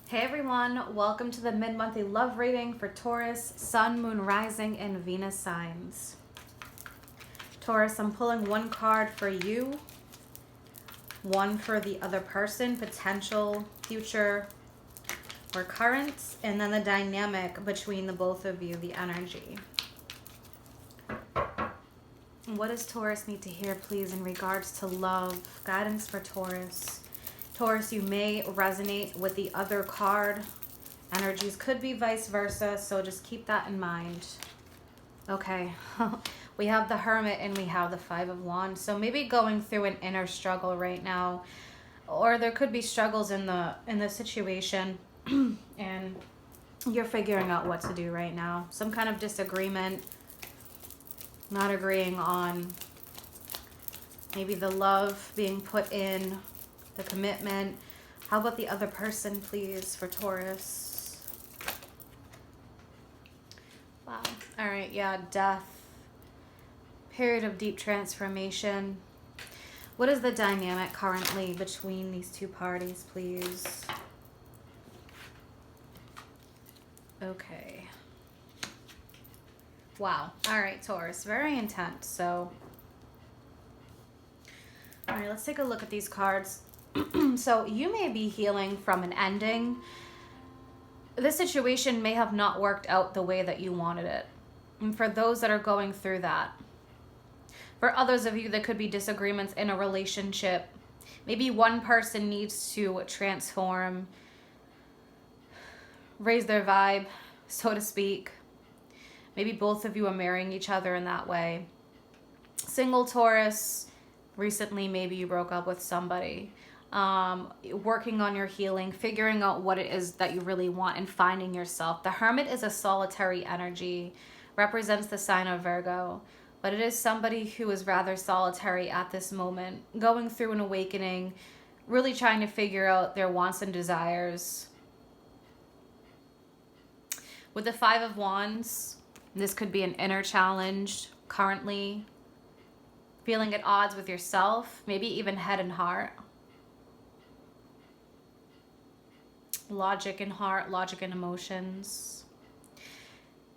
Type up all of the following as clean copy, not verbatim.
Hey everyone, welcome to the mid-monthly love reading for Taurus, Sun, Moon, Rising, and Venus signs. Taurus, I'm pulling one card for you, one for the other person, potential, future, or current, and then the dynamic between the both of you, the energy. What does Taurus need to hear, please, in regards to love? Guidance for Taurus. Taurus, you may resonate with the other card. Energies could be vice versa, so just keep that in mind. Okay, we have the Hermit and we have the Five of Wands. So maybe going through an inner struggle right now, or there could be struggles in the situation, and you're figuring out what to do right now. Some kind of disagreement, not agreeing on maybe the love being put in, the commitment. How about the other person, please, for Taurus? Wow. All right, yeah, death. Period of deep transformation. What is the dynamic currently between these two parties, please? Okay. Wow. All right, Taurus. Very intense. So, all right, let's take a look at these cards. So you may be healing from an ending. This situation may have not worked out the way that you wanted it. And for those that are going through that, for others of you, there could be disagreements in a relationship. Maybe one person needs to transform, raise their vibe, so to speak. Maybe both of you are marrying each other in that way. Single Taurus, recently maybe you broke up with somebody. Working on your healing, figuring out what it is that you really want, and finding yourself. The Hermit is a solitary energy, represents the sign of Virgo, but it is somebody who is rather solitary at this moment, going through an awakening, really trying to figure out their wants and desires. With the Five of Wands, this could be an inner challenge currently, feeling at odds with yourself, maybe even head and heart. Logic and heart, logic and emotions.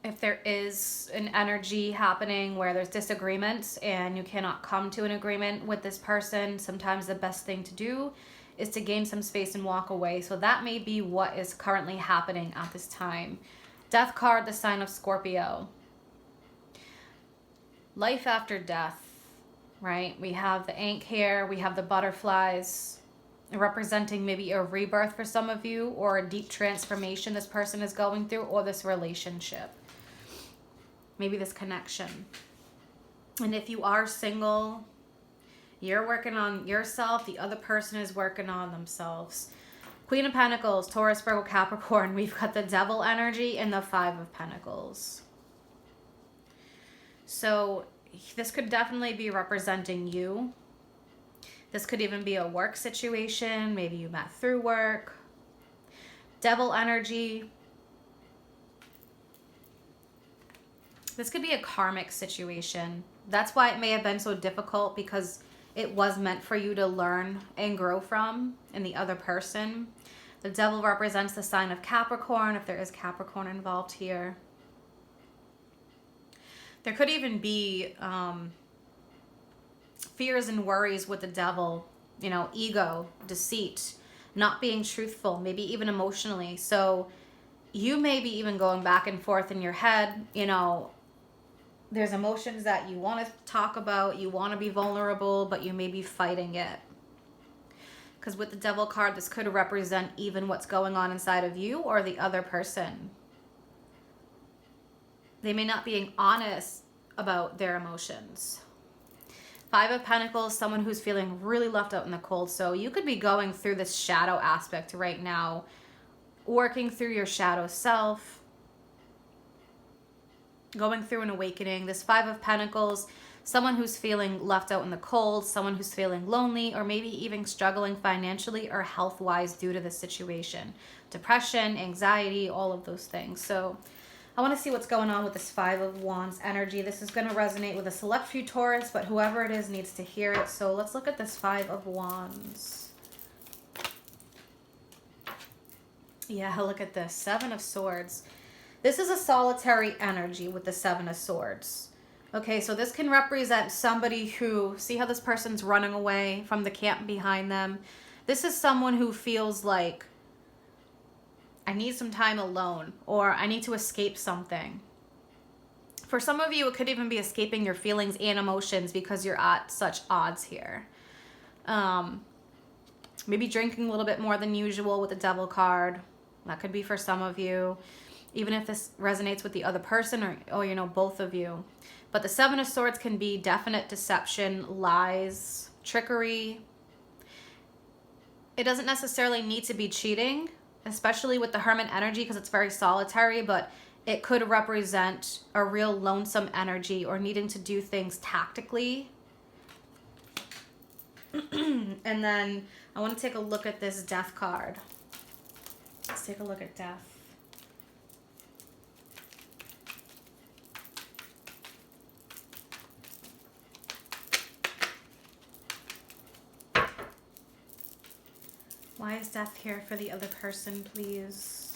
If there is an energy happening where there's disagreements and you cannot come to an agreement with this person, sometimes the best thing to do is to gain some space and walk away. So that may be what is currently happening at this time. Death card, the sign of Scorpio. Life after death, right? We have the ant here, we have the butterflies, representing maybe a rebirth for some of you, or a deep transformation this person is going through, or this relationship, maybe this connection. And if you are single, you're working on yourself, the other person is working on themselves. Queen of Pentacles, Taurus, Virgo, Capricorn. We've got the Devil energy and the Five of Pentacles. So this could definitely be representing you. This could even be a work situation. Maybe you met through work. Devil energy. This could be a karmic situation. That's why it may have been so difficult, because it was meant for you to learn and grow from in the other person. The Devil represents the sign of Capricorn, if there is Capricorn involved here. There could even be fears and worries with the Devil, ego, deceit, not being truthful, maybe even emotionally. So you may be even going back and forth in your head, there's emotions that you want to talk about, you want to be vulnerable, but you may be fighting it. Because with the Devil card, this could represent even what's going on inside of you or the other person. They may not be honest about their emotions. Five of Pentacles, someone who's feeling really left out in the cold. So you could be going through this shadow aspect right now, working through your shadow self, going through an awakening. This Five of Pentacles, someone who's feeling left out in the cold, someone who's feeling lonely, or maybe even struggling financially or health-wise due to the situation. Depression, anxiety, all of those things. So I want to see what's going on with this Five of Wands energy. This is going to resonate with a select few Taurus, but whoever it is needs to hear it. So let's look at this Five of Wands. Yeah, look at this. Seven of Swords. This is a solitary energy with the Seven of Swords. Okay, so this can represent somebody who, see how this person's running away from the camp behind them? This is someone who feels like, I need some time alone, or I need to escape something. For some of you, it could even be escaping your feelings and emotions because you're at such odds here. Maybe drinking a little bit more than usual with the Devil card. That could be for some of you. Even if this resonates with the other person or you know, both of you. But the Seven of Swords can be definite deception, lies, trickery. It doesn't necessarily need to be cheating, especially with the Hermit energy because it's very solitary, but it could represent a real lonesome energy or needing to do things tactically. And then I want to take a look at this Death card. Let's take a look at Death. Why is Death here for the other person, please?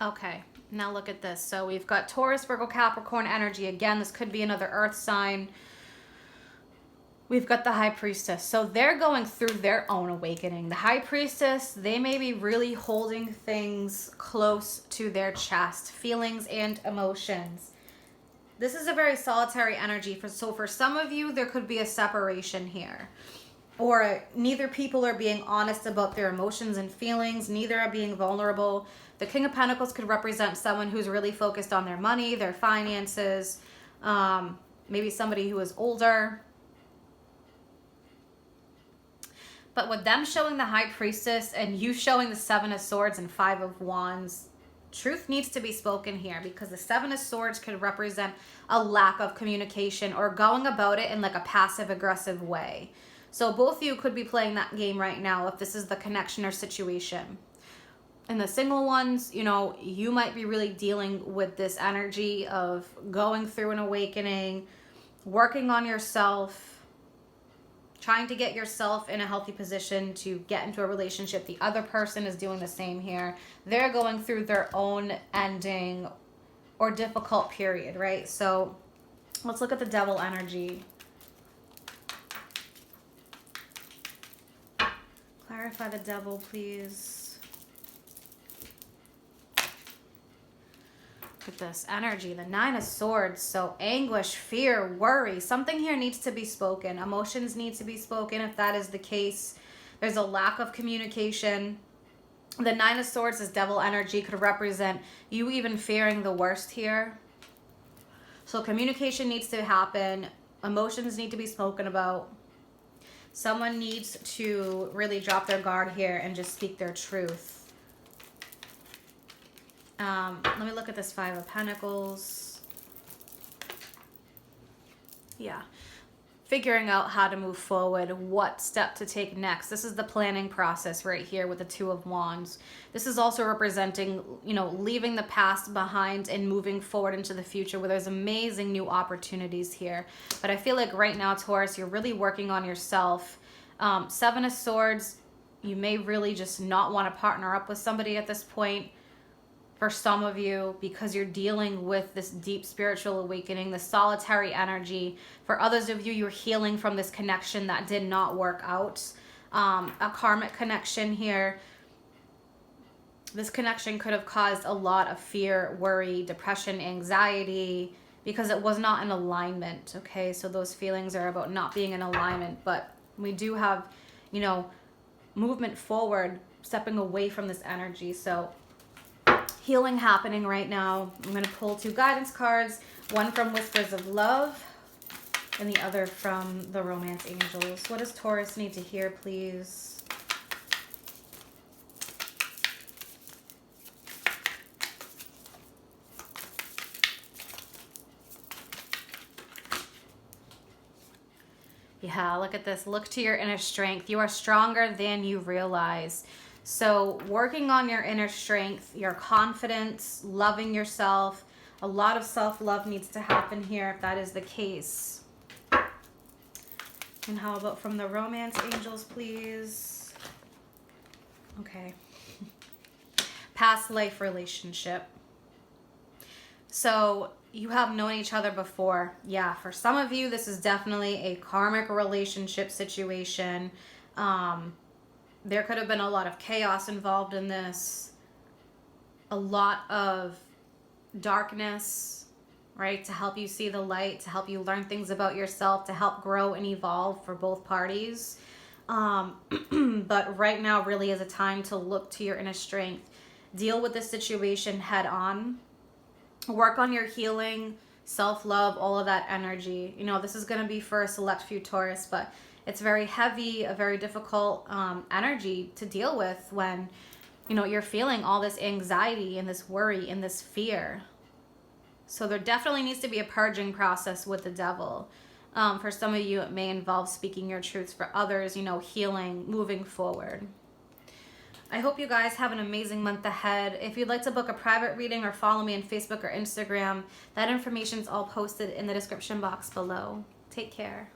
Okay, now look at this. So we've got Taurus, Virgo, Capricorn energy. Again, this could be another earth sign. We've got the High Priestess. So they're going through their own awakening. The High Priestess, they may be really holding things close to their chest, feelings and emotions. This is a very solitary energy. So for some of you, there could be a separation here. Or neither people are being honest about their emotions and feelings. Neither are being vulnerable. The King of Pentacles could represent someone who's really focused on their money, their finances. Maybe somebody who is older. But with them showing the High Priestess and you showing the Seven of Swords and Five of Wands, truth needs to be spoken here because the Seven of Swords could represent a lack of communication or going about it in like a passive-aggressive way. So both of you could be playing that game right now if this is the connection or situation. And the single ones, you know, you might be really dealing with this energy of going through an awakening, working on yourself, trying to get yourself in a healthy position to get into a relationship. The other person is doing the same here. They're going through their own ending or difficult period, right? So let's look at the Devil energy. Clarify the Devil, please. Look at this energy, the Nine of Swords. So anguish, fear, worry. Something here needs to be spoken. Emotions need to be spoken if that is the case. There's a lack of communication. The Nine of Swords is Devil energy, could represent you even fearing the worst here. So communication needs to happen. Emotions need to be spoken about. Someone needs to really drop their guard here and just speak their truth. Let me look at this Five of Pentacles. Yeah. Figuring out how to move forward, what step to take next. This is the planning process right here with the Two of Wands. This is also representing, you know, leaving the past behind and moving forward into the future where there's amazing new opportunities here. But I feel like right now, Taurus, you're really working on yourself. Seven of Swords, you may really just not want to partner up with somebody at this point. For some of you, because you're dealing with this deep spiritual awakening, the solitary energy. For others of you, you're healing from this connection that did not work out. A karmic connection here. This connection could have caused a lot of fear, worry, depression, anxiety, because it was not in alignment, okay? So those feelings are about not being in alignment, but we do have, you know, movement forward, stepping away from this energy. So healing happening right now. I'm going to pull two guidance cards, one from Whispers of Love and the other from the Romance Angels. What does Taurus need to hear, please? Yeah, look at this. Look to your inner strength. You are stronger than you realize. So working on your inner strength, your confidence, loving yourself, A lot of self-love needs to happen here if that is the case. And how about from the romance angels, please? Okay. Past life relationship. So you have known each other before. Yeah, for some of you, this is definitely a karmic relationship situation. There could have been a lot of chaos involved in this. A lot of darkness, right? To help you see the light, to help you learn things about yourself, to help grow and evolve for both parties. But right now really is a time to look to your inner strength. Deal with the situation head on. Work on your healing, self-love, all of that energy. You know, this is going to be for a select few Taurus, but it's very heavy, a very difficult energy to deal with when, you know, you're feeling all this anxiety and this worry and this fear. So there definitely needs to be a purging process with the devil. For some of you, it may involve speaking your truths. For others, you know, healing, moving forward. I hope you guys have an amazing month ahead. If you'd like to book a private reading or follow me on Facebook or Instagram, that information is all posted in the description box below. Take care.